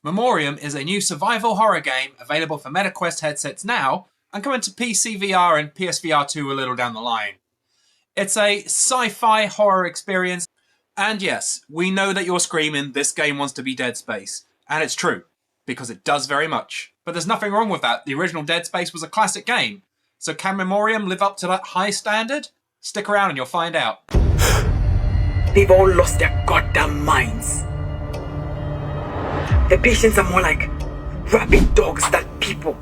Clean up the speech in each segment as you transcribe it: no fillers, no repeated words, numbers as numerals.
Memorium is a new survival horror game available for MetaQuest headsets now and coming to PC VR and PSVR 2 a little down the line. It's a sci-fi horror experience, and yes, we know that you're screaming, this game wants to be Dead Space. And it's true, because it does very much. But there's nothing wrong with that. The original Dead Space was a classic game. So can Memorium live up to that high standard? Stick around and you'll find out. They've all lost their goddamn minds. The patients are more like rabid dogs than people.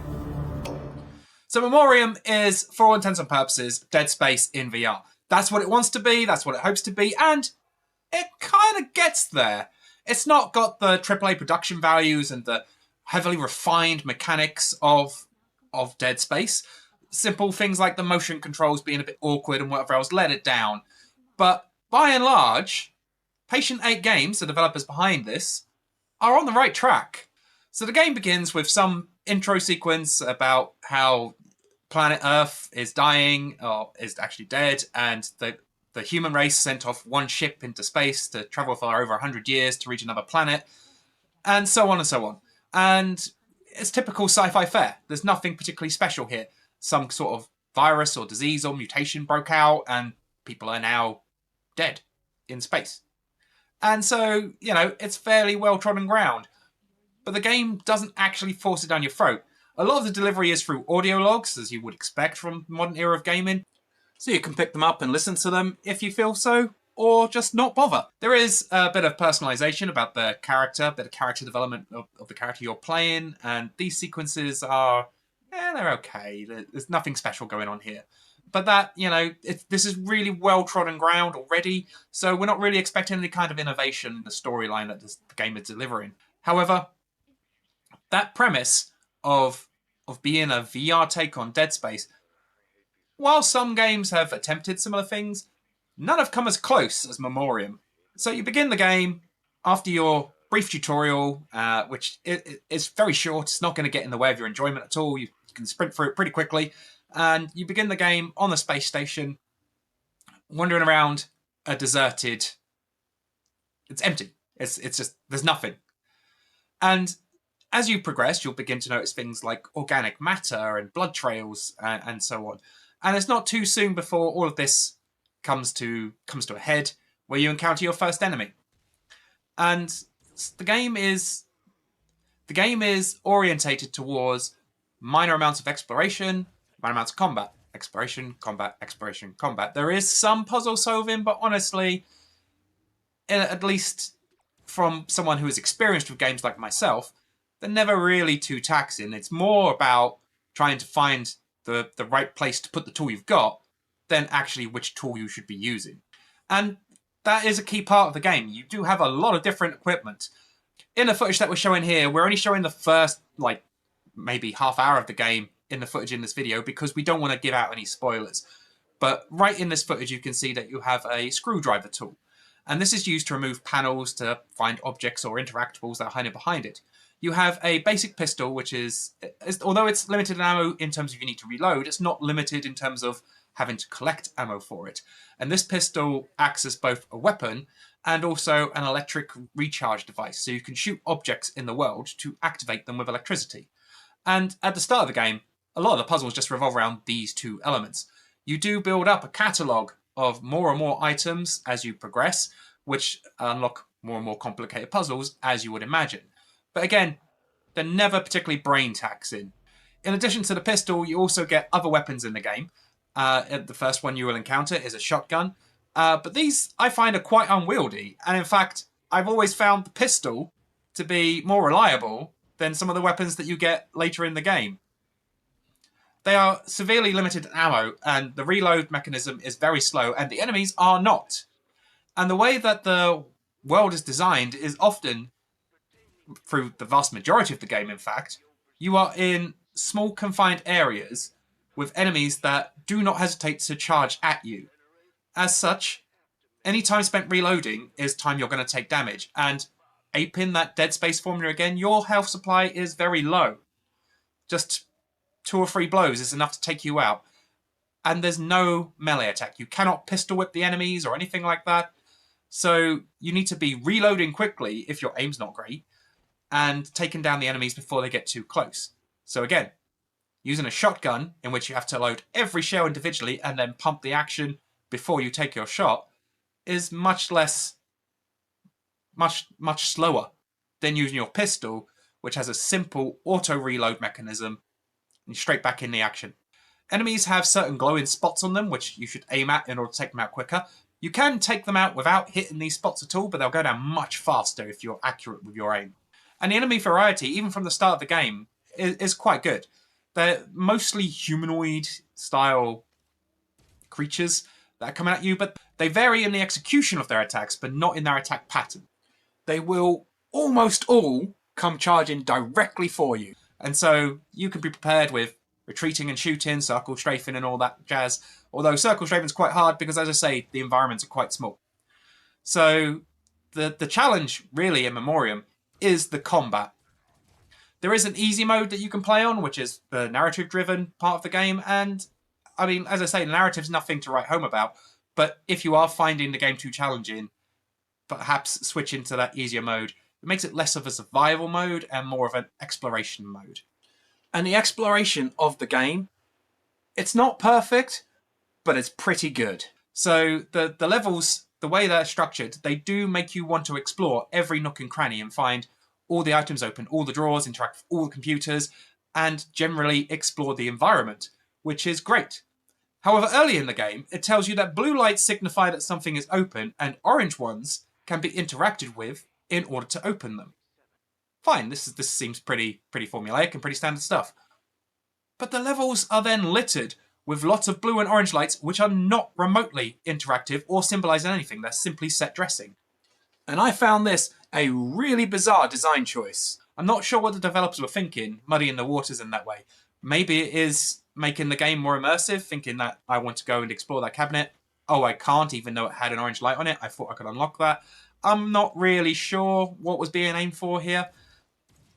So Memorium is, for all intents and purposes, Dead Space in VR. That's what it wants to be, that's what it hopes to be, and it kind of gets there. It's not got the AAA production values and the heavily refined mechanics of Dead Space. Simple things like the motion controls being a bit awkward and whatever else let it down. But by and large, Patient 8 Games, the developers behind this, are on the right track. So the game begins with some intro sequence about how planet Earth is dying, or is actually dead, and the human race sent off one ship into space to travel for over 100 years to reach another planet, and so on and so on. And it's typical sci-fi fare. There's nothing particularly special here. Some sort of virus or disease or mutation broke out, and people are now dead in space. And so, it's fairly well-trodden ground. But the game doesn't actually force it down your throat. A lot of the delivery is through audio logs, as you would expect from the modern era of gaming. So you can pick them up and listen to them if you feel so, or just not bother. There is a bit of personalization about the character, a bit of character development of the character you're playing, and these sequences are, they're okay. There's nothing special going on here. But that, this is really well-trodden ground already, so we're not really expecting any kind of innovation in the storyline that the game is delivering. However, that premise of being a VR take on Dead Space, while some games have attempted similar things, none have come as close as Memorium. So you begin the game after your brief tutorial, which is very short. It's not going to get in the way of your enjoyment at all. You can sprint through it pretty quickly. And you begin the game on the space station, wandering around a deserted... It's empty. It's just, there's nothing. And as you progress, you'll begin to notice things like organic matter and blood trails and so on. And it's not too soon before all of this comes to a head, where you encounter your first enemy. And the game is orientated towards minor amounts of exploration, minor amounts of combat. Exploration, combat, exploration, combat. There is some puzzle solving, but honestly, at least from someone who is experienced with games like myself, they're never really too taxing. It's more about trying to find the right place to put the tool you've got than actually which tool you should be using. And that is a key part of the game. You do have a lot of different equipment. In the footage that we're showing here, we're only showing the first, maybe half hour of the game in the footage in this video because we don't want to give out any spoilers. But right in this footage, you can see that you have a screwdriver tool. And this is used to remove panels to find objects or interactables that are hiding behind it. You have a basic pistol, which is, although it's limited in ammo in terms of you need to reload, it's not limited in terms of having to collect ammo for it. And this pistol acts as both a weapon and also an electric recharge device. So you can shoot objects in the world to activate them with electricity. And at the start of the game, a lot of the puzzles just revolve around these two elements. You do build up a catalogue of more and more items as you progress, which unlock more and more complicated puzzles, as you would imagine. But again, they're never particularly brain taxing. In addition to the pistol, you also get other weapons in the game. The first one you will encounter is a shotgun. But these, I find, are quite unwieldy. And in fact, I've always found the pistol to be more reliable than some of the weapons that you get later in the game. They are severely limited in ammo, and the reload mechanism is very slow, and the enemies are not. And the way that the world is designed is often, through the vast majority of the game in fact, you are in small confined areas with enemies that do not hesitate to charge at you. As such, any time spent reloading is time you're going to take damage, and aping that Dead Space formula again, your health supply is very low. Just 2 or 3 blows is enough to take you out. And there's no melee attack. You cannot pistol whip the enemies or anything like that. So you need to be reloading quickly if your aim's not great. and taking down the enemies before they get too close. So again, using a shotgun in which you have to load every shell individually and then pump the action before you take your shot is much slower than using your pistol, which has a simple auto reload mechanism and straight back in the action. Enemies have certain glowing spots on them, which you should aim at in order to take them out quicker. You can take them out without hitting these spots at all, but they'll go down much faster if you're accurate with your aim. And the enemy variety, even from the start of the game, is quite good. They're mostly humanoid-style creatures that are coming at you, but they vary in the execution of their attacks, but not in their attack pattern. They will almost all come charging directly for you. And so you can be prepared with retreating and shooting, circle strafing and all that jazz. Although circle strafing is quite hard because, as I say, the environments are quite small. So the challenge really in Memoriam is the combat. There is an easy mode that you can play on, which is the narrative-driven part of the game. And, I mean, as I say, the narrative's nothing to write home about. But if you are finding the game too challenging, perhaps switch into that easier mode. It makes it less of a survival mode and more of an exploration mode. And the exploration of the game, it's not perfect, but it's pretty good. So the levels, the way they're structured, they do make you want to explore every nook and cranny and find all the items open, all the drawers, interact with all the computers, and generally explore the environment, which is great. However, early in the game, it tells you that blue lights signify that something is open, and orange ones can be interacted with in order to open them. Fine, this seems pretty formulaic and pretty standard stuff. But the levels are then littered with lots of blue and orange lights which are not remotely interactive or symbolise anything, they're simply set dressing. And I found this a really bizarre design choice. I'm not sure what the developers were thinking, muddying the waters in that way. Maybe it is making the game more immersive, thinking that I want to go and explore that cabinet. Oh, I can't, even though it had an orange light on it. I thought I could unlock that. I'm not really sure what was being aimed for here,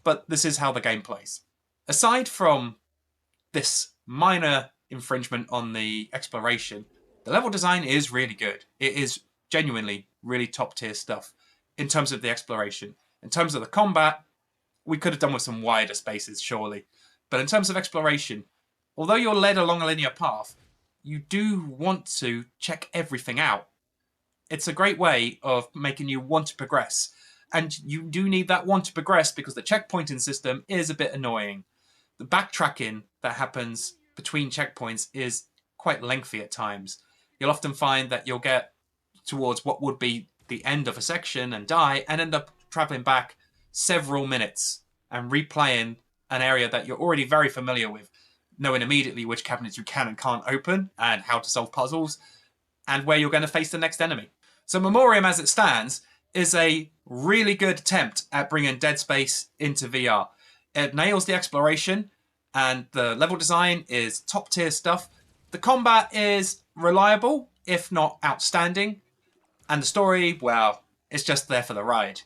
but this is how the game plays. Aside from this minor infringement on the exploration, the level design is really good. It is genuinely really top tier stuff in terms of the exploration. In terms of the combat, we could have done with some wider spaces, surely. But in terms of exploration, although you're led along a linear path, you do want to check everything out. It's a great way of making you want to progress. And you do need that want to progress because the checkpointing system is a bit annoying. The backtracking that happens between checkpoints is quite lengthy at times. You'll often find that you'll get towards what would be the end of a section and die and end up traveling back several minutes and replaying an area that you're already very familiar with, knowing immediately which cabinets you can and can't open and how to solve puzzles and where you're going to face the next enemy. So Memoriam, as it stands, is a really good attempt at bringing Dead Space into VR. It nails the exploration and the level design is top tier stuff. The combat is reliable, if not outstanding. And the story, well, it's just there for the ride.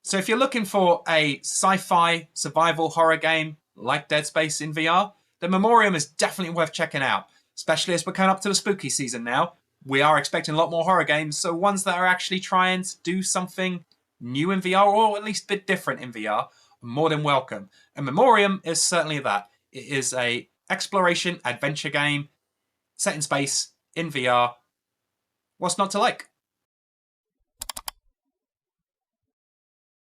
So if you're looking for a sci-fi survival horror game like Dead Space in VR, then Memoriam is definitely worth checking out, especially as we're coming up to the spooky season now. We are expecting a lot more horror games, so ones that are actually trying to do something new in VR, or at least a bit different in VR, are more than welcome. And Memoriam is certainly that. It is a exploration adventure game set in space in VR. What's not to like?